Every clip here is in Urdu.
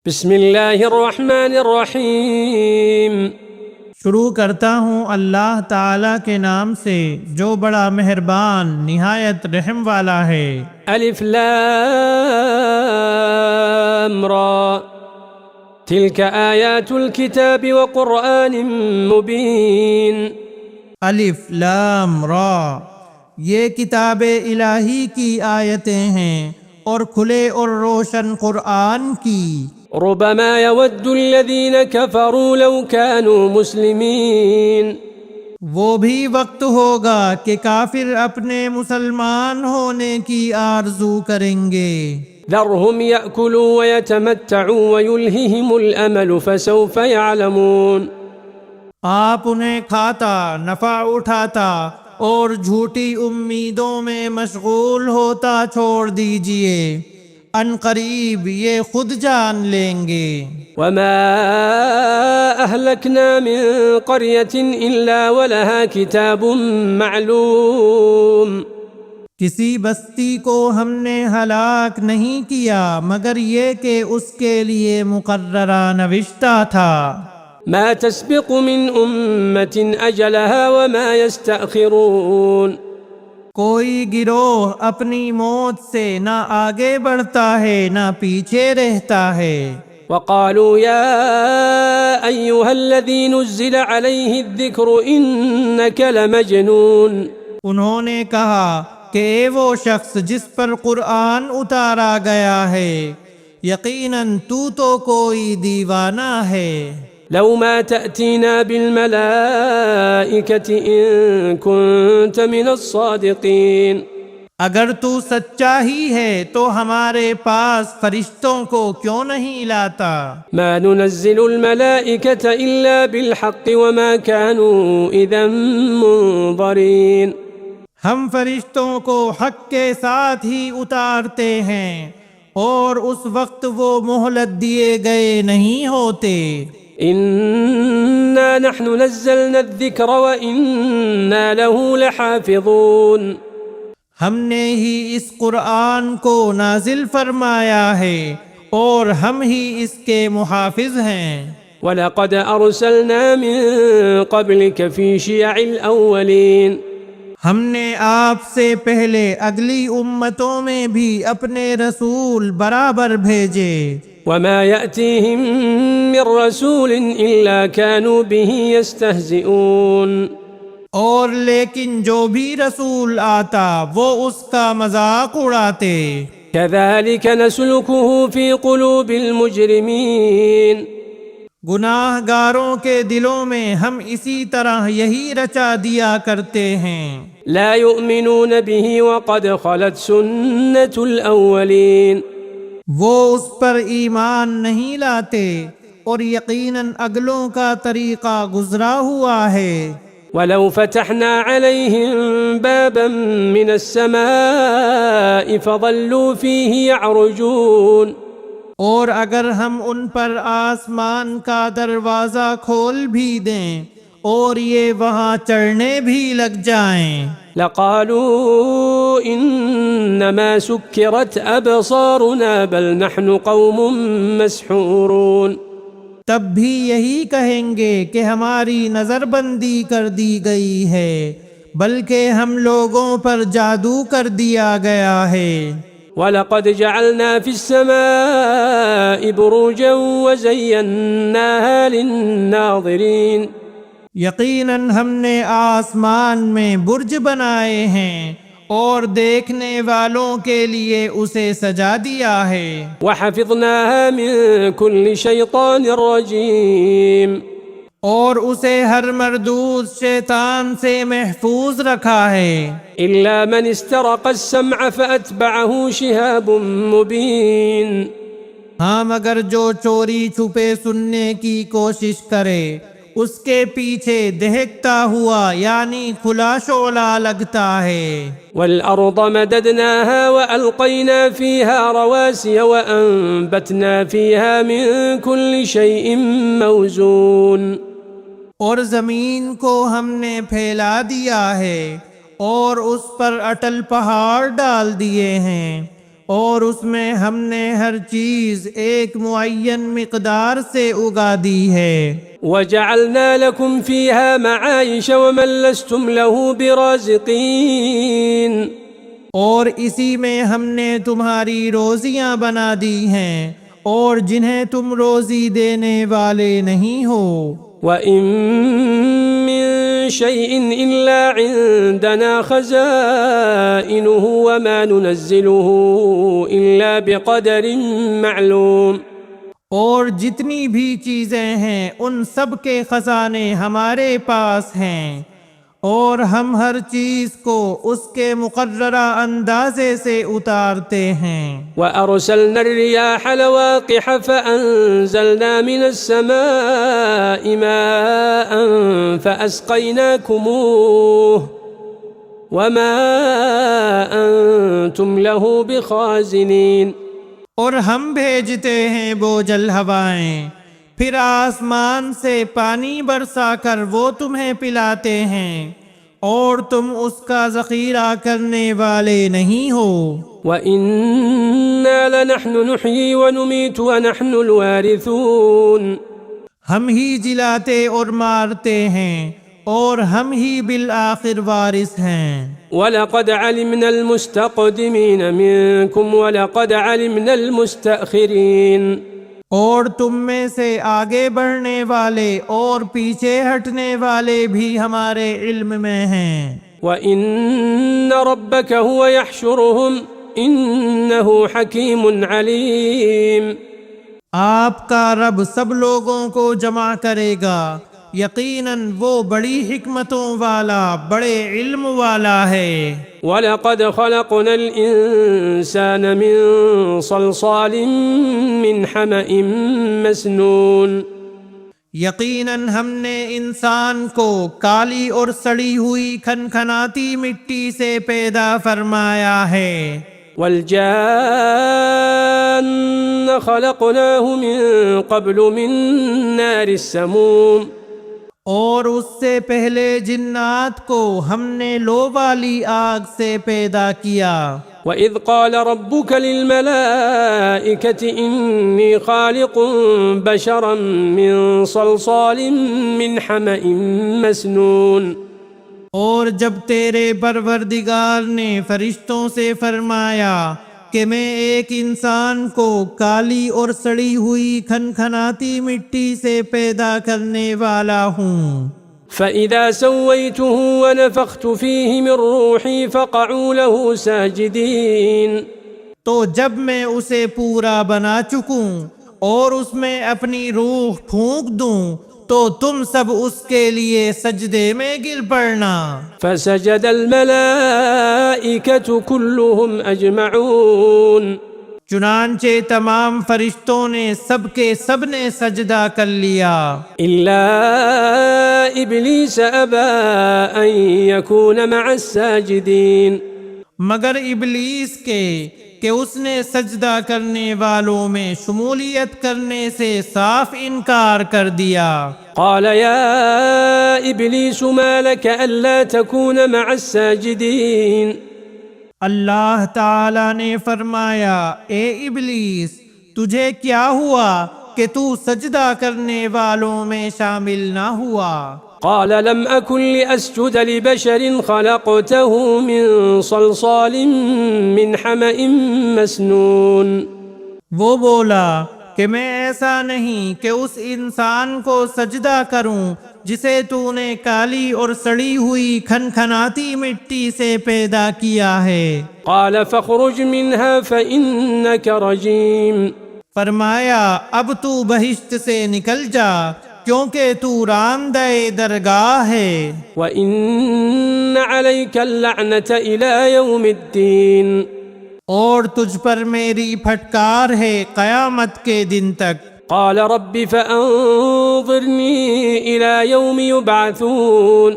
بسم اللہ الرحمن الرحیم۔ شروع کرتا ہوں اللہ تعالیٰ کے نام سے جو بڑا مہربان نہایت رحم والا ہے۔ الف لام را تلك آیات الكتاب وقرآن مبین۔ الف لام را، یہ کتاب الہی کی آیتیں ہیں اور کھلے اور روشن قرآن کی۔ ربما يود الذين كفروا لو كانوا مسلمين۔ وہ بھی وقت ہوگا کہ کافر اپنے مسلمان ہونے کی آرزو کریں گے۔ ذرهم يأكلوا ويتمتعوا ويلههم الأمل فسوف يعلمون۔ آپ انہیں کھاتا، نفع اٹھاتا اور جھوٹی امیدوں میں مشغول ہوتا چھوڑ دیجئے، ان قریب یہ خود جان لیں گے۔ وما أهلكنا من قرية إلا ولها كتاب معلوم۔ کسی بستی کو ہم نے ہلاک نہیں کیا مگر یہ کہ اس کے لیے مقررہ نوشتہ تھا۔ ما تسبق من أمة أجلها وما يستأخرون۔ کوئی گروہ اپنی موت سے نہ آگے بڑھتا ہے نہ پیچھے رہتا ہے۔ وقالوا يا أيها الذي نزل عليه الذكر إنك لمجنون۔ انہوں نے کہا کہ اے وہ شخص جس پر قرآن اتارا گیا ہے، یقیناً تو کوئی دیوانہ ہے۔ لو ما تأتينا بالملائكة إن كنت من الصادقين۔ اگر تو سچا ہی ہے تو ہمارے پاس فرشتوں کو کیوں نہیں لاتا؟ ما ننزل الملائكة إلا بالحق وما كانوا إذا منظرين۔ ہم فرشتوں کو حق کے ساتھ ہی اتارتے ہیں اور اس وقت وہ مہلت دیے گئے نہیں ہوتے۔ إنا نحن نزلنا الذكر وإنا له لحافظون۔ ہم نے ہی اس قرآن کو نازل فرمایا ہے اور ہم ہی اس کے محافظ ہیں۔ وَلَقَدْ أَرْسَلْنَا مِن قَبْلِكَ فِي شِيَعِ الْأَوَّلِينَ۔ ہم نے آپ سے پہلے اگلی امتوں میں بھی اپنے رسول برابر بھیجے۔ وَمَا يَأْتِيهِم مِّن رَّسُولٍ إِلَّا كَانُوا بِهِ يَسْتَهْزِئُونَ۔ اور لیکن جو بھی رسول آتا وہ اس کا مذاق اڑاتے۔ كَذَلِكَ نَسْلُكُهُ فِي قُلُوبِ الْمُجْرِمِينَ۔ گناہ گاروں کے دلوں میں ہم اسی طرح یہی رچا دیا کرتے ہیں۔ لَا يُؤْمِنُونَ بِهِ وَقَدْ خَلَتْ سُنَّةُ الْأَوَّلِينَ۔ وہ اس پر ایمان نہیں لاتے اور یقیناً اگلوں کا طریقہ گزرا ہوا ہے۔ وَلَوْ فَتَحْنَا عَلَيْهِمْ بَابًا مِّنَ السَّمَاءِ فَظَلُّوا فِيهِ يَعْرُجُونَ۔ اور اگر ہم ان پر آسمان کا دروازہ کھول بھی دیں اور یہ وہاں چڑھنے بھی لگ جائیں، لَقَالُوا إِنَّمَا سُكِّرَتْ أَبْصَارُنَا بَلْ نَحْنُ قَوْمٌ مَسْحُورُونَ۔ تب بھی یہی کہیں گے کہ ہماری نظر بندی کر دی گئی ہے، بلکہ ہم لوگوں پر جادو کر دیا گیا ہے۔ وَلَقَدْ جَعَلْنَا فِي السَّمَاءِ بُرُوجًا وَزَيَّنَّاهَا لِلنَّاظِرِينَ۔ یقیناً ہم نے آسمان میں برج بنائے ہیں اور دیکھنے والوں کے لیے اسے سجا دیا ہے۔ وَحَفِظْنَاهَا مِن كُلِّ شَيْطَانٍ رَّجِيمٍ۔ اور اسے ہر مردود شیطان سے محفوظ رکھا ہے۔ إِلَّا مَنِ اسْتَرَقَ السَّمْعَ فَأَتْبَعَهُ شِهَابٌ مُّبِينٌ۔ ہاں مگر جو چوری چھپے سننے کی کوشش کرے اس کے پیچھے دہکتا ہوا یعنی کھلا شعلہ لگتا ہے۔ وَالْأَرْضَ مَدَدْنَاهَا وَأَلْقَيْنَا فِيهَا رَوَاسِيَ وَأَنبَتْنَا فِيهَا مِن كُلِّ شَيْءٍ مَّوْزُونٍ۔ اور زمین کو ہم نے پھیلا دیا ہے اور اس پر اٹل پہاڑ ڈال دیے ہیں، اور اس میں ہم نے ہر چیز ایک معین مقدار سے اگا دی ہے۔ وجعلنا لكم فيها معايش ومن لستم له برازقين اور اسی میں ہم نے تمہاری روزیاں بنا دی ہیں اور جنہیں تم روزی دینے والے نہیں ہو۔ وإن من شيء إلا عندنا خزائنه وما ننزله إلا بقدر معلوم۔ اور جتنی بھی چیزیں ہیں ان سب کے خزانے ہمارے پاس ہیں اور ہم ہر چیز کو اس کے مقررہ اندازے سے اتارتے ہیں۔ وأرسلنا الرياح لواقح فأنزلنا من السماء ماء فأسقيناكموه وما أنتم له بخازنين۔ اور ہم بھیجتے ہیں بوجھل ہوائیں، پھر آسمان سے پانی برسا کر وہ تمہیں پلاتے ہیں اور تم اس کا ذخیرہ کرنے والے نہیں ہو۔ وَإِنَّا لَنَحْنُ نُحْيِي وَنُمِيتُ وَنَحْنُ الْوَارِثُونَ۔ ہم ہی جلاتے اور مارتے ہیں اور ہم ہی بالآخر وارث ہیں۔ وَلَقَدْ عَلِمْنَا الْمُسْتَقْدِمِينَ مِنْكُمْ وَلَقَدْ عَلِمْنَا الْمُسْتَأْخِرِينَ۔ اور تم میں سے آگے بڑھنے والے اور پیچھے ہٹنے والے بھی ہمارے علم میں ہیں۔ وَإِنَّ رَبَّكَ هُوَ يَحْشُرُهُمْ إِنَّهُ حَكِيمٌ عَلِيمٌ۔ آپ کا رب سب لوگوں کو جمع کرے گا، یقیناً وہ بڑی حکمتوں والا، بڑے علم والا ہے۔ وَلَقَدْ خَلَقْنَا الْإِنسَانَ مِنْ صَلْصَالٍ مِّنْ حَمَإٍ مَسْنُونٍ۔ یقیناً ہم نے انسان کو کالی اور سڑی ہوئی کھنکھناتی مٹی سے پیدا فرمایا ہے۔ وَالْجَانَّ خَلَقْنَاهُ مِنْ قَبْلُ مِنْ نَارِ السَّمُومِ۔ اور اس سے پہلے جنات کو ہم نے لو والی آگ سے پیدا کیا۔ وَإِذْ قَالَ رَبُّكَ لِلْمَلَائِكَةِ إِنِّي خَالِقٌ بَشَرًا مِّن صَلْصَالٍ مِّنْ حَمَإٍ مَسْنُونٍ۔ اور جب تیرے پروردگار نے فرشتوں سے فرمایا کہ میں ایک انسان کو کالی اور سڑی ہوئی کھنکھناتی مٹی سے پیدا کرنے والا ہوں۔ فَإِذَا سَوَّيْتُهُ وَنَفَخْتُ فِيهِ مِن رُّوحِي فَقَعُوا لَهُ سَاجِدِينَ۔ تو جب میں اسے پورا بنا چکوں اور اس میں اپنی روح پھونک دوں تو تم سب اس کے لیے سجدے میں گر پڑنا۔ فَسَجَدَ الْمَلَائِكَةُ كُلُّهُمْ أَجْمَعُونَ۔ چنانچہ تمام فرشتوں نے سب کے سب نے سجدہ کر لیا إِلَّا إِبْلِيسَ أَبَى أَن يَكُونَ مَعَ السَّاجِدِينَ۔ مگر ابلیس کے کہ اس نے سجدہ کرنے والوں میں شمولیت کرنے سے صاف انکار کر دیا۔ قال يا إبليس ما لك ألا تكون مع الساجدين۔ اللہ تعالی نے فرمایا، اے ابلیس تجھے کیا ہوا کہ تو سجدہ کرنے والوں میں شامل نہ ہوا؟ قال لم أكن لأسجد لبشر خلقته من صلصال من حمأ مسنون۔ وہ بولا کہ میں ایسا نہیں کہ اس انسان کو سجدہ کروں جسے تو نے کالی اور سڑی ہوئی کھنکھناتی مٹی سے پیدا کیا ہے۔ قال فاخرج منها فإنك رجيم۔ فرمایا اب تو بہشت سے نکل جا کیونکہ تو راندہ درگاہ ہے۔ وَإِنَّ عَلَيْكَ اللَّعْنَةَ إِلَى يَوْمِ الدِّينِ۔ اور تجھ پر میری پھٹکار ہے قیامت کے دن تک۔ قال رب فأنظرني إلى يوم يبعثون۔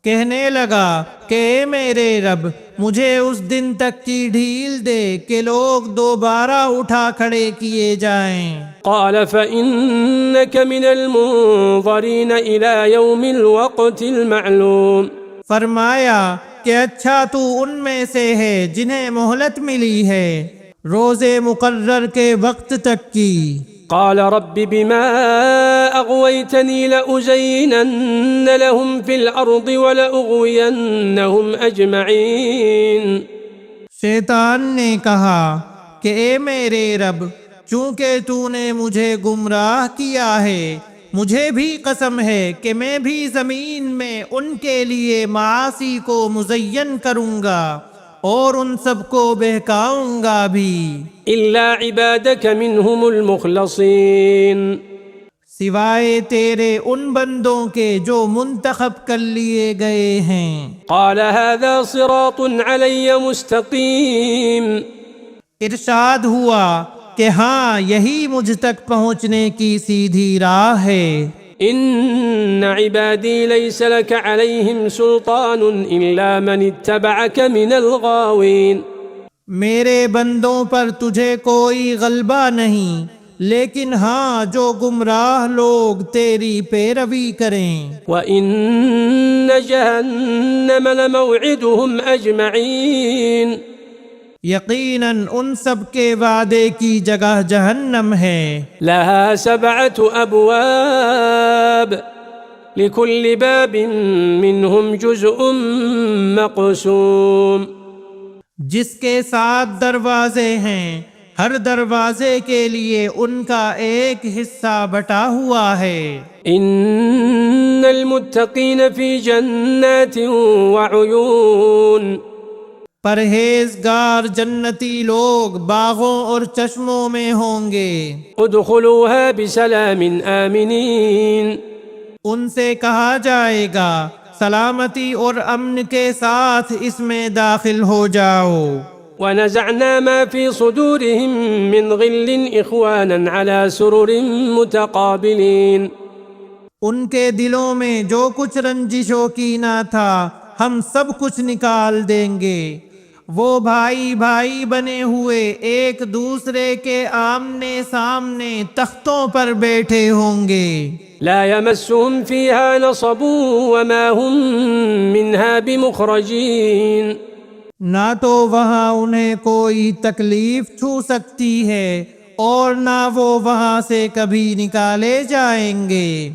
کہنے لگا کہ اے میرے رب مجھے اس دن تک کی ڈھیل دے کہ لوگ دوبارہ اٹھا کھڑے کیے جائیں۔ قال فإنك من المنظرين إلى يوم الوقت المعلوم۔ فرمایا کہ اچھا تو ان میں سے ہے جنہیں مہلت ملی ہے روز مقرر کے وقت تک کی۔ قال رب بما أغويتني لأزينن لهم في الأرض ولأغوينهم أجمعين۔ شیطان نے کہا کہ اے میرے رب، چونکہ تو نے مجھے گمراہ کیا ہے، مجھے بھی قسم ہے کہ میں بھی زمین میں ان کے لیے معاصی کو مزین کروں گا اور ان سب کو بہکاؤں گا بھی، إلا عبادك منهم المخلصين۔ سوائے تیرے ان بندوں کے جو منتخب کر لیے گئے ہیں۔ قال هذا صراط علي مستقيم۔ ارشاد ہوا کہ ہاں یہی مجھ تک پہنچنے کی سیدھی راہ ہے۔ إن عبادي ليس لك عليهم سلطان إلا من اتبعك من الغاوين۔ میرے بندوں پر تجھے کوئی غلبہ نہیں، لیکن ہاں جو گمراہ لوگ تیری پیروی کریں۔ وإن جهنم لموعدهم أجمعين۔ یقیناً ان سب کے وعدے کی جگہ جہنم ہے۔ لها 7 أبواب لكل باب منهم جزء مقسوم۔ جس کے 7 دروازے ہیں، ہر دروازے کے لیے ان کا ایک حصہ بٹا ہوا ہے۔ إن المتقين في جنات وعيون۔ پرہیزگار جنتی لوگ باغوں اور چشموں میں ہوں گے۔ ادخلوها بسلام آمنين۔ ان سے کہا جائے گا سلامتی اور امن کے ساتھ اس میں داخل ہو جاؤ۔ ونزعنا ما في صدورهم من غل إخوانا على سرر متقابلين۔ ان کے دلوں میں جو کچھ رنجش و کینہ تھا ہم سب کچھ نکال دیں گے۔ وہ بھائی بھائی بنے ہوئے ایک دوسرے کے آمنے سامنے تختوں پر بیٹھے ہوں گے۔ لا يمسهم فيها نصب وما هم منها بمخرجين۔ نہ تو وہاں انہیں کوئی تکلیف چھو سکتی ہے اور نہ وہ وہاں سے کبھی نکالے جائیں گے۔